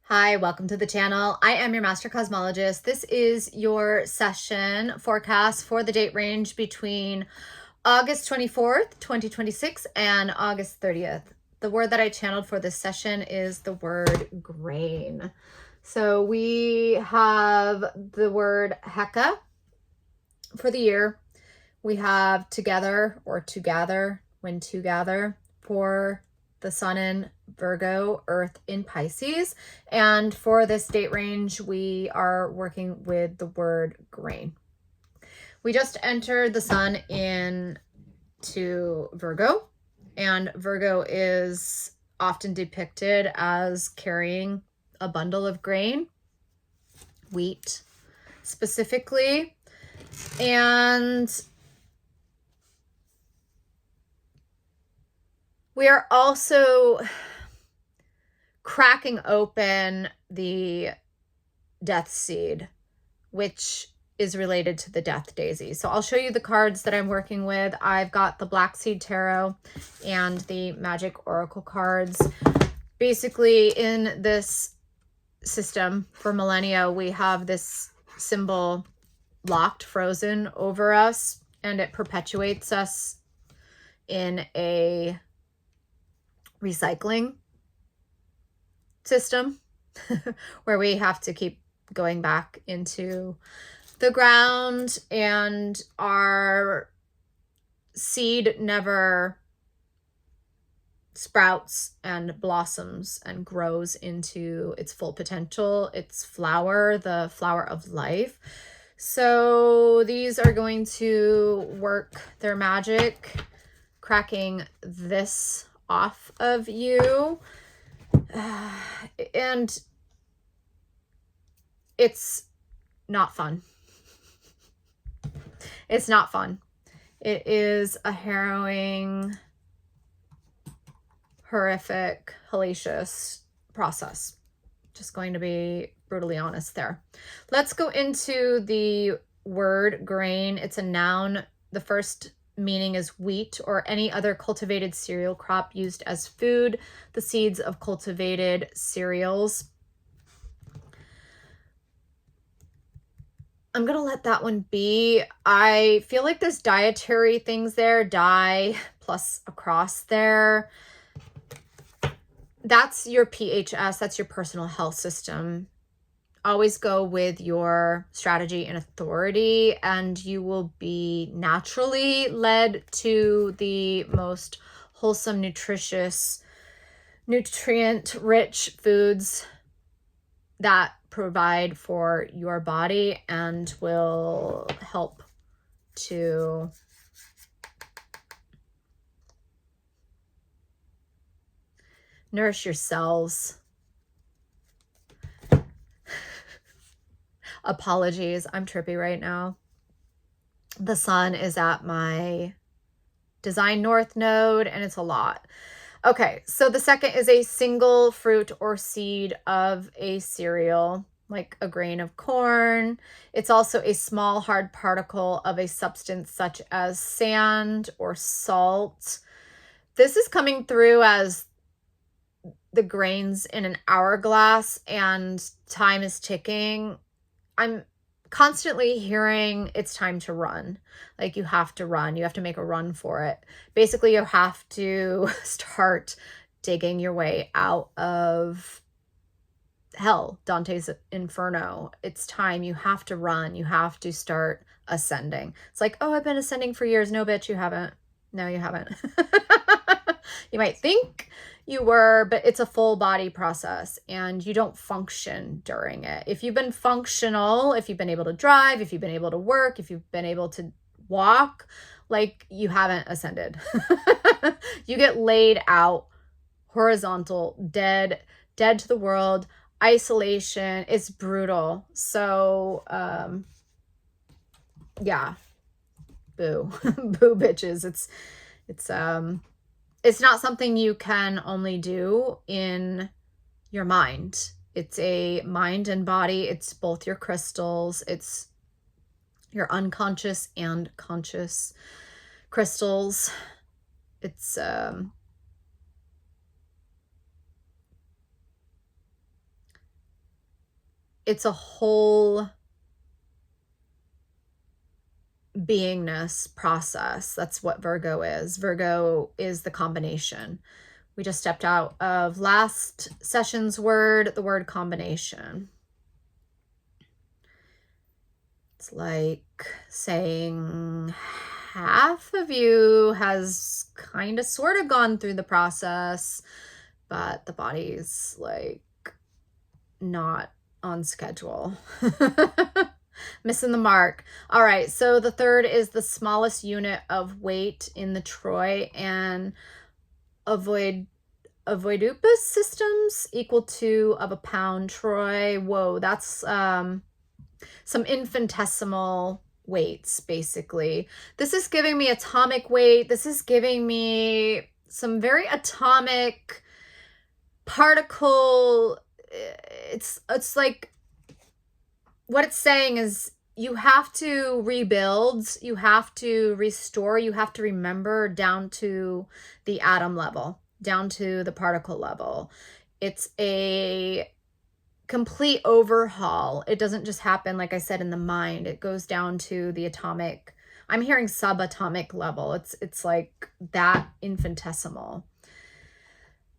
Hi, welcome to the channel. I am your master cosmologist. This is your session forecast for the date range between August 24th, 2026 and August 30th. The word that I channeled for this session is the word grain. So we have the word Heka for the year. We have together or to gather, when to gather, for the sun in Virgo, earth in Pisces. And for this date range, we are working with the word grain. We just entered the sun into Virgo, and Virgo is often depicted as carrying a bundle of grain, wheat specifically. And we are also cracking open the death seed, which is related to the death daisy. So I'll show you the cards that I'm working with. I've got the Black Seed Tarot and the Magic Oracle cards. Basically, in this system for millennia, we have this symbol locked, frozen over us, and it perpetuates us in a recycling system where we have to keep going back into the ground, and our seed never sprouts and blossoms and grows into its full potential, its flower, the flower of life. So these are going to work their magic, cracking this off of you. And it's not fun. It's not fun. It is a harrowing, horrific, hellacious process. Just going to be brutally honest there. Let's go into the word grain. It's a noun. The first meaning is wheat or any other cultivated cereal crop used as food, the seeds of cultivated cereals. I'm going to let that one be. I feel like there's dietary things there, die plus a cross there. That's your PHS, that's your personal health system. Always go with your strategy and authority, and you will be naturally led to the most wholesome, nutritious, nutrient-rich foods that provide for your body and will help to nourish your cells. Apologies, I'm trippy right now. The sun is at my design north node and it's a lot. Okay, so the second is a single fruit or seed of a cereal, like a grain of corn. It's also a small hard particle of a substance such as sand or salt. This is coming through as the grains in an hourglass and time is ticking. I'm constantly hearing it's time to run. Like you have to run. You have to make a run for it. Basically, you have to start digging your way out of hell, Dante's Inferno. It's time. You have to run. You have to start ascending. It's like, oh, I've been ascending for years. No, bitch, you haven't. No, you haven't. You might think you were, but it's a full body process and you don't function during it. If you've been functional, if you've been able to drive, if you've been able to work, if you've been able to walk, like you haven't ascended. You get laid out, horizontal, dead to the world, isolation. It's brutal. So, yeah, boo, boo bitches. It's not something you can only do in your mind. It's a mind and body. It's both your crystals. It's your unconscious and conscious crystals. It's it's a whole beingness process. That's what Virgo is. Virgo is the combination. We just stepped out of last session's word, the word combination. It's like saying half of you has kind of sort of gone through the process, but the body's like not on schedule. Missing the mark. All right, so the third is the smallest unit of weight in the Troy and avoidupus systems, equal to of a pound Troy. Whoa, that's some infinitesimal weights, basically. This is giving me atomic weight. This is giving me some very atomic particle. It's like, what it's saying is you have to rebuild, you have to restore, you have to remember down to the atom level, down to the particle level. It's a complete overhaul. It doesn't just happen, like I said, in the mind. It goes down to the atomic, I'm hearing subatomic level. It's like that infinitesimal.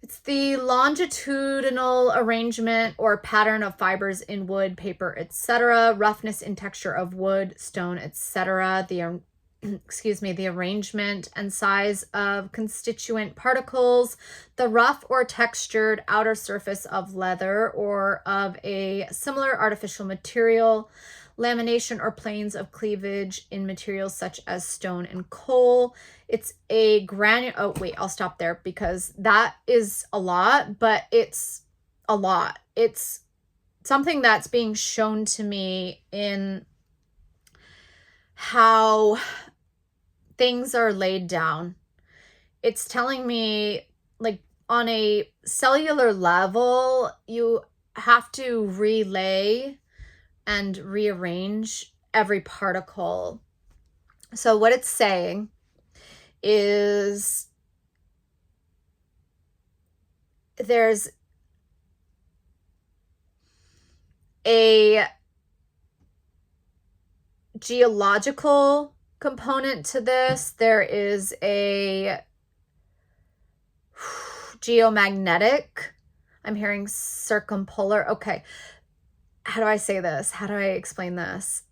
It's the longitudinal arrangement or pattern of fibers in wood, paper, etc., roughness and texture of wood, stone, etc., the the arrangement and size of constituent particles, the rough or textured outer surface of leather or of a similar artificial material, lamination or planes of cleavage in materials such as stone and coal. It's a oh wait, I'll stop there because that is a lot, but it's a lot. It's something that's being shown to me in how things are laid down. It's telling me, like, on a cellular level, you have to relay and rearrange every particle. So what it's saying is there's a geological component to this. There is a geomagnetic. I'm hearing circumpolar. Okay. How do I say this? How do I explain this?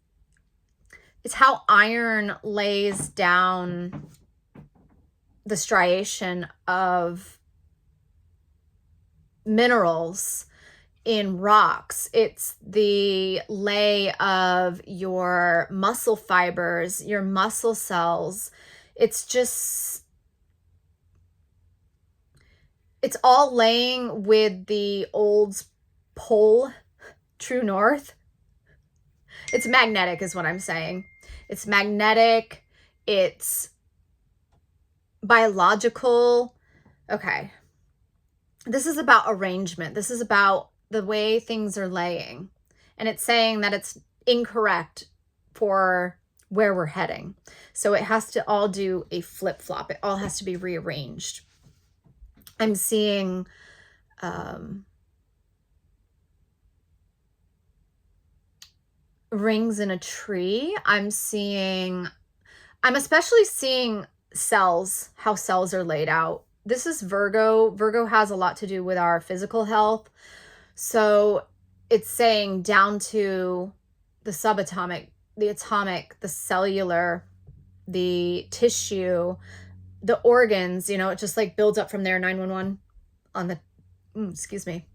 It's how iron lays down the striation of minerals in rocks. It's the lay of your muscle fibers, your muscle cells. It's just, it's all laying with the old pole, true north. It's magnetic is what I'm saying. It's magnetic. It's biological. Okay. This is about arrangement. This is about the way things are laying. And it's saying that it's incorrect for where we're heading. So it has to all do a flip-flop. It all has to be rearranged. I'm seeing rings in a tree. I'm especially seeing cells, how cells are laid out. This is Virgo. Virgo has a lot to do with our physical health. So it's saying down to the subatomic, the atomic, the cellular, the tissue, the organs, you know, it just like builds up from there. 911 on the, excuse me,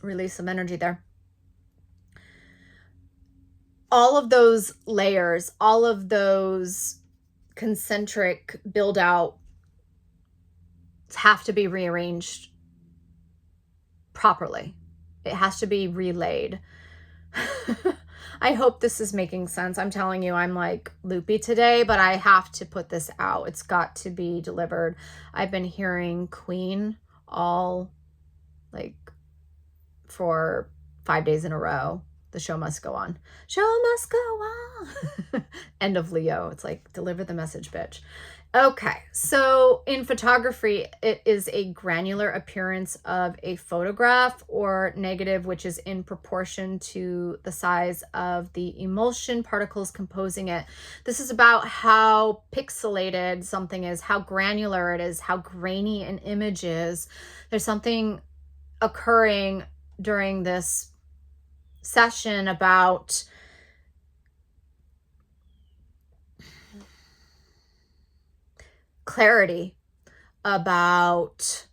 release some energy there. All of those layers, all of those concentric build out have to be rearranged properly. It has to be relayed. I hope this is making sense. I'm telling you, I'm like loopy today, but I have to put this out. It's got to be delivered. I've been hearing Queen all like for 5 days in a row. The show must go on. Show must go on. End of Leo. It's like, deliver the message, bitch. Okay, so in photography, it is a granular appearance of a photograph or negative, which is in proportion to the size of the emulsion particles composing it. This is about how pixelated something is, how granular it is, how grainy an image is. There's something occurring during this session about clarity, about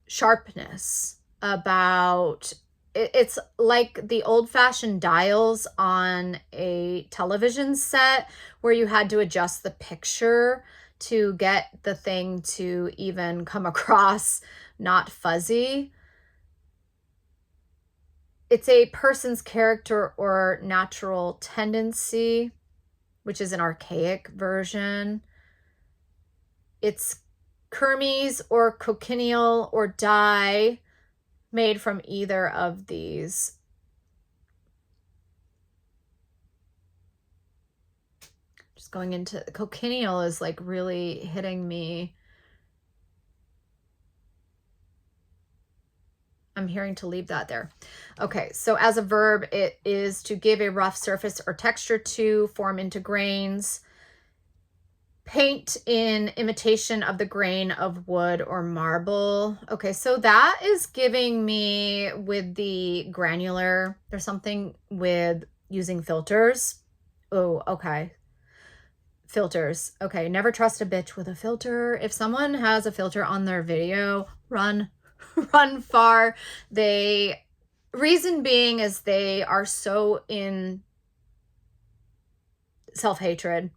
sharpness, about it's like the old-fashioned dials on a television set where you had to adjust the picture to get the thing to even come across not fuzzy. It's a person's character or natural tendency, which is an archaic version. It's kermes or cochineal or dye made from either of these. Just going into cochineal is like really hitting me. I'm hearing to leave that there. Okay, so as a verb, it is to give a rough surface or texture to, form into grains, paint in imitation of the grain of wood or marble. Okay, so that is giving me with the granular, there's something with using filters. Oh, okay. Filters. Okay, never trust a bitch with a filter. If someone has a filter on their video, run. Run far. Reason being is they are so in self-hatred.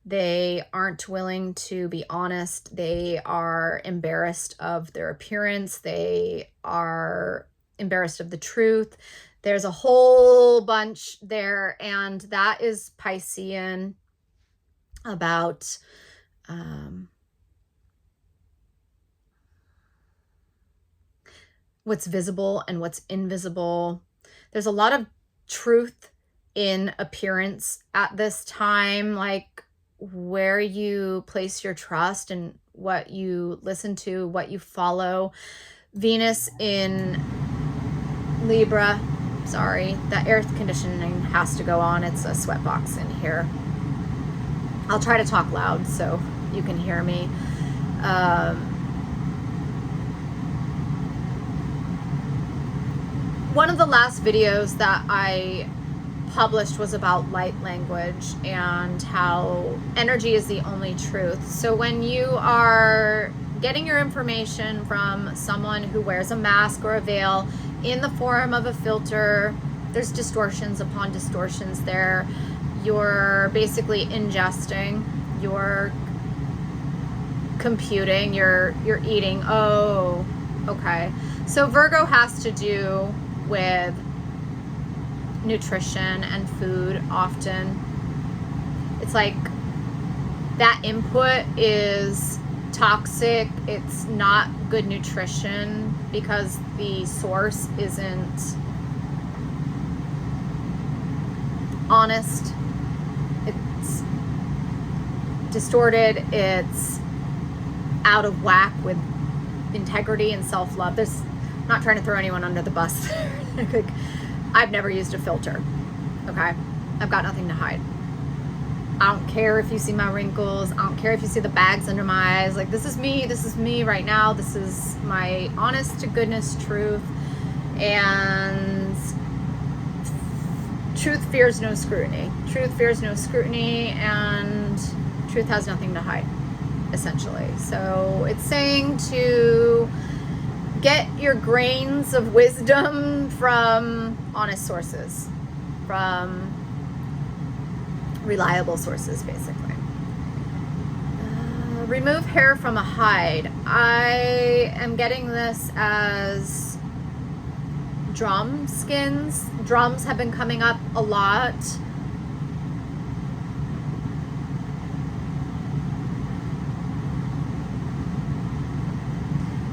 They aren't willing to be honest. They are embarrassed of their appearance. They are embarrassed of the truth. There's a whole bunch there, and that is Piscean, about what's visible and what's invisible. There's a lot of truth in appearance at this time, like where you place your trust and what you listen to, what you follow. Venus in Libra. Sorry, the air conditioning has to go on. It's a sweatbox in here. I'll try to talk loud so you can hear me. One of the last videos that I published was about light language and how energy is the only truth. So when you are getting your information from someone who wears a mask or a veil in the form of a filter, there's distortions upon distortions there. You're basically ingesting, you're computing, you're eating. Oh, okay. So Virgo has to do with nutrition and food often. It's like that input is toxic. It's not good nutrition because the source isn't honest. It's distorted. It's out of whack with integrity and self-love. I'm not trying to throw anyone under the bus. I've never used a filter. Okay, I've got nothing to hide. I don't care if you see my wrinkles. I don't care if you see the bags under my eyes. Like, this is me right now. This is my honest to goodness truth. And truth fears no scrutiny. Truth fears no scrutiny, and truth has nothing to hide, essentially. So it's saying to get your grains of wisdom from honest sources, from reliable sources, basically. Remove hair from a hide. I am getting this as drum skins. Drums have been coming up a lot.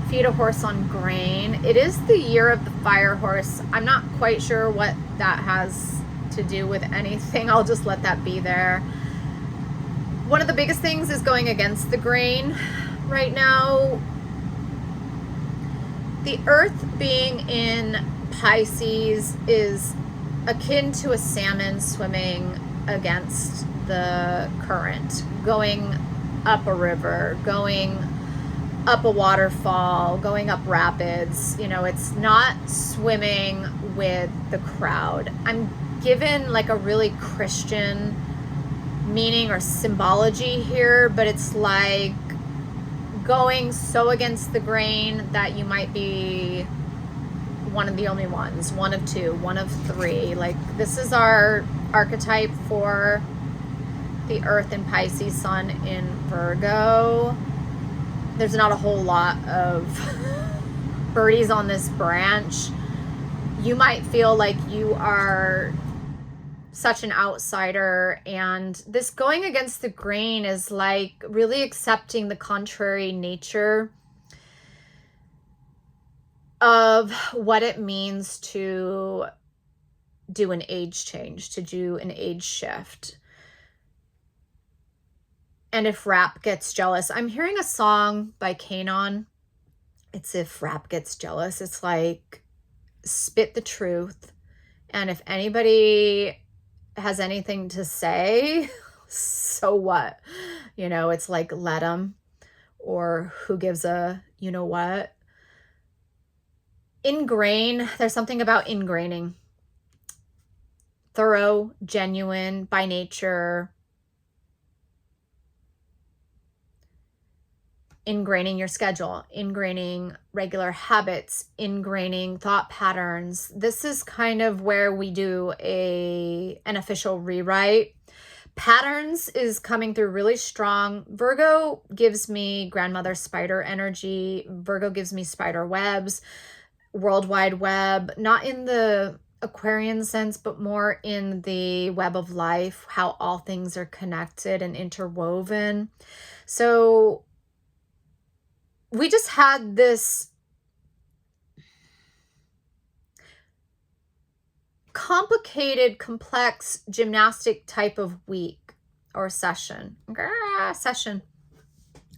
Feed a horse on grain. It is the year of the fire horse. I'm not quite sure what that has to do with anything. I'll just let that be there. One of the biggest things is going against the grain right now. The Earth being in Pisces is akin to a salmon swimming against the current, going up a river, going up a waterfall, going up rapids. You know, it's not swimming with the crowd. I'm given like a really Christian meaning or symbology here, but it's like going so against the grain that you might be one of the only ones, one of two, one of three. Like, this is our archetype for the Earth in Pisces, Sun in Virgo. There's not a whole lot of birdies on this branch. You might feel like you are such an outsider, and this going against the grain is like really accepting the contrary nature of what it means to do an age change, to do an age shift. And if rap gets jealous, I'm hearing a song by Kanon. It's If Rap Gets Jealous. It's like, spit the truth. And if anybody has anything to say, so what? You know, it's like, let them, or who gives a, you know what? Ingrain, there's something about ingraining. Thorough, genuine by nature. Ingraining your schedule, ingraining regular habits, ingraining thought patterns. This is kind of where we do an official rewrite. Patterns is coming through really strong. Virgo gives me grandmother spider energy. Virgo gives me spider webs, World Wide Web, not in the Aquarian sense, but more in the web of life, how all things are connected and interwoven. So we just had this complicated, complex gymnastic type of week or session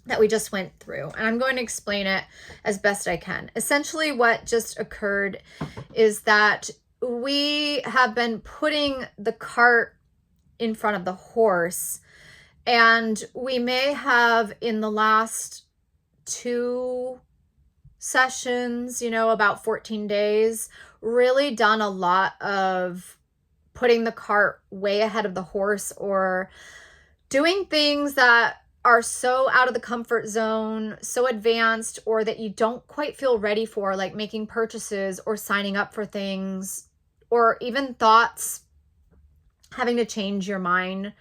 that we just went through. And I'm going to explain it as best I can. Essentially, what just occurred is that we have been putting the cart in front of the horse, and we may have, in the last 2 sessions, you know, about 14 days, really done a lot of putting the cart way ahead of the horse, or doing things that are so out of the comfort zone, so advanced, or that you don't quite feel ready for, like making purchases or signing up for things, or even thoughts, having to change your mind,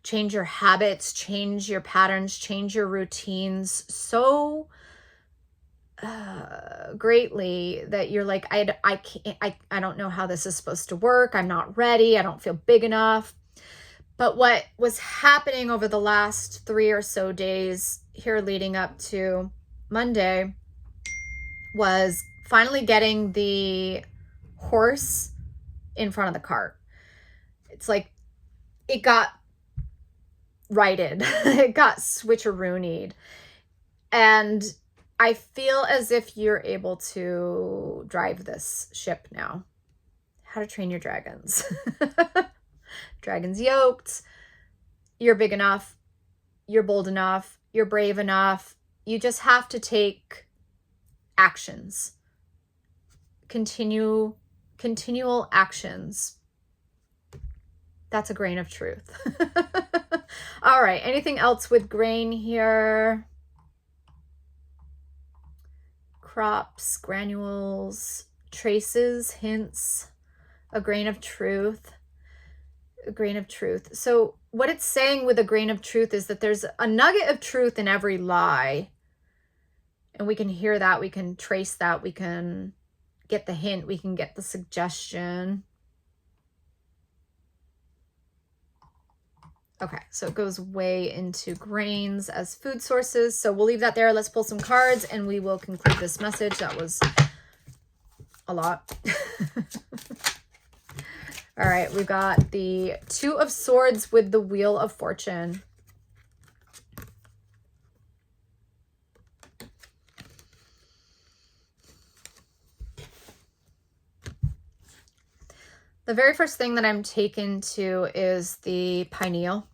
change your habits, change your patterns, change your routines so greatly that you're like, I can't, I don't know how this is supposed to work. I'm not ready. I don't feel big enough. But what was happening over the last 3 or so days here leading up to Monday was finally getting the horse in front of the cart. It's like it got righted. It got switcheroonied. And I feel as if you're able to drive this ship now. How to Train Your Dragons. Dragons yoked. You're big enough. You're bold enough. You're brave enough. You just have to take actions. Continual actions. That's a grain of truth. All right. Anything else with grain here? Crops, granules, traces, hints, a grain of truth, a grain of truth. So what it's saying with a grain of truth is that there's a nugget of truth in every lie. And we can hear that, we can trace that, we can get the hint, we can get the suggestion. Okay, so it goes way into grains as food sources. So we'll leave that there. Let's pull some cards and we will conclude this message. That was a lot. All right, we've got the Two of Swords with the Wheel of Fortune. The very first thing that I'm taken to is the pineal,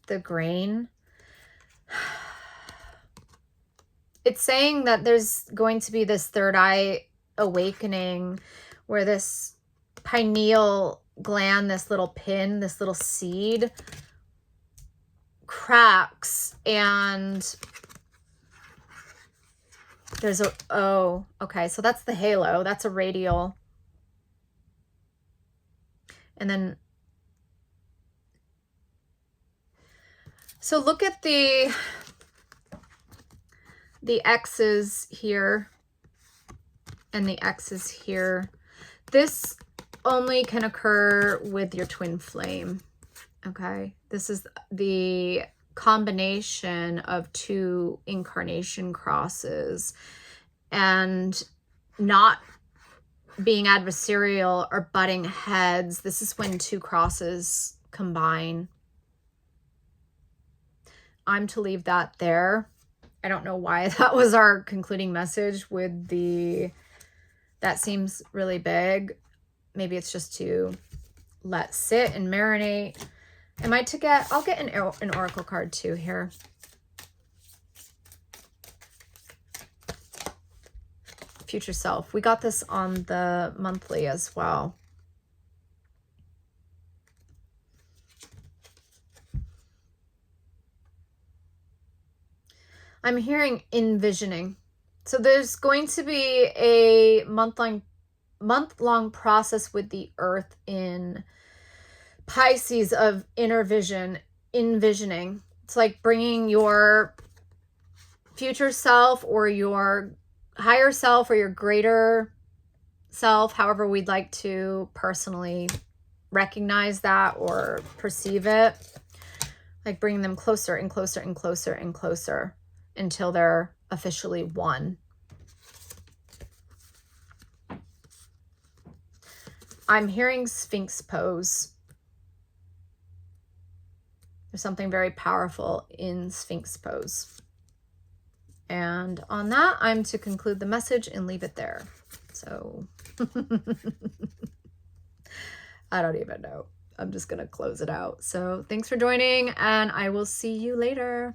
the grain. It's saying that there's going to be this third eye awakening where this pineal gland, this little pin, this little seed cracks, and there's a, oh, okay, so that's the halo, that's a radial. And then, so look at the X's here and the X's here. This only can occur with your twin flame, okay? This is the combination of two incarnation crosses, and not being adversarial or butting heads. This is when two crosses combine. I'm to leave that there. I don't know why that was our concluding message with the, that seems really big. Maybe it's just to let sit and marinate. Am I to get, I'll get an oracle card too here. Future self. We got this on the monthly as well. I'm hearing envisioning. So there's going to be a month-long process with the earth in Pisces of inner vision, envisioning. It's like bringing your future self or your higher self or your greater self, however we'd like to personally recognize that or perceive it, like bringing them closer and closer and closer and closer until they're officially one. I'm hearing Sphinx pose. There's something very powerful in Sphinx pose. And on that, I'm to conclude the message and leave it there. So I don't even know. I'm just going to close it out. So thanks for joining, and I will see you later.